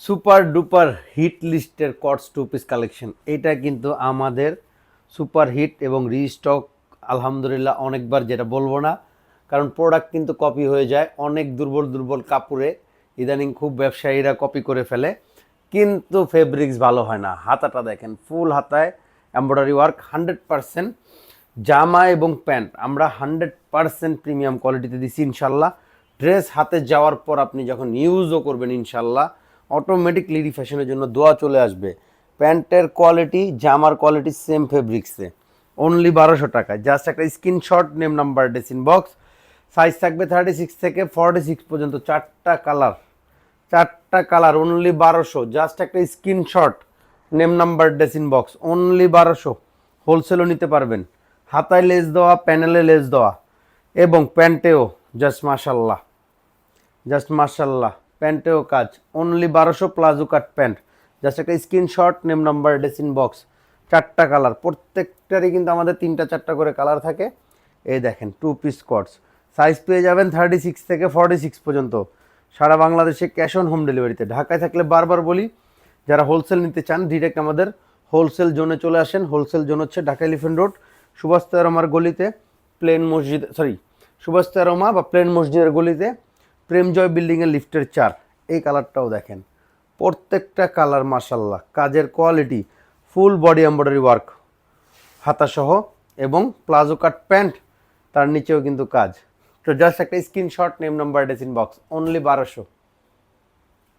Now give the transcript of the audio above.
Super duper hit লিস্টের কটস two piece collection, এটা কিন্তু আমাদের সুপার হিট এবং রিস্টক আলহামদুলিল্লাহ অনেকবার, যেটা বলবো না, কারণ প্রোডাক্ট কিন্তু কপি হয়ে যায় অনেক দুর্বল দুর্বল কাপড়ে। ইদানিং খুব ব্যবসায়ীরা কপি করে ফেলে, কিন্তু ফেব্রিক্স ভালো হয় না। হাতাটা দেখেন, ফুল হাতায় এমব্রয়ডারি ওয়ার্ক 100%। জামা এবং প্যান্ট আমরা 100% প্রিমিয়াম কোয়ালিটিতে দিচ্ছি ইনশাল্লাহ। ড্রেস হাতে যাওয়ার পর আপনি যখন ইউজও করবেন ইনশাল্লাহ অটোমেটিক লিডি ফ্যাশনের জন্য দোয়া চলে আসবে। প্যান্টের কোয়ালিটি, জামার কোয়ালিটি সেম ফেব্রিক্সে, অনলি 1200 টাকায়। জাস্ট একটা screenshot, name number, ডেসিন box. Size থাকবে 36 থেকে 46 পর্যন্ত, চারটা কালার অনলি 1200। জাস্ট একটা screenshot, name number, ডেসিন box, only 1200। হোলসেলও নিতে পারবেন। হাতায় লেস দেওয়া, প্যানেলে লেস দেওয়া, এবং প্যান্টেও জাস্ট মাশাল্লাহ প্যান্টেও কাজ, অনলি 1200। প্লাজো কাট প্যান্ট, জাস্ট একটা স্ক্রিনশট, নেম নাম্বার, ডেসিন বক্স। চারটা কালার, প্রত্যেকটারই কিন্তু আমাদের 3টা 4টা করে কালার থাকে। এই দেখেন, 2 পিস কটস। সাইজ পেয়ে যাবেন 36 থেকে 46 পর্যন্ত, সারা বাংলাদেশে ক্যাশ অন হোম ডেলিভারিতে। ঢাকায় থাকলে বারবার বলি, যারা হোলসেল নিতে চান ডিরেক্ট আমাদের হোলসেল জোনে চলে আসেন। হোলসেল জোন হচ্ছে ঢাকা এলিফ্যান্ট রোড, সুভাষ তেরোমার গলিতে, সুভাষ তেরোমা বা প্লেন মসজিদের গলিতে, প্রেমজয় বিল্ডিংয়ের লিফটের 4। এই কালারটাও দেখেন, প্রত্যেকটা কালার মাশাল্লাহ, কাজের quality, full body embroidery work হাতাসহ, এবং প্লাজো কাট প্যান্ট, তার নিচেও কিন্তু কাজ। তো জাস্ট একটা screenshot, name number, ডেসিন box, only 1200।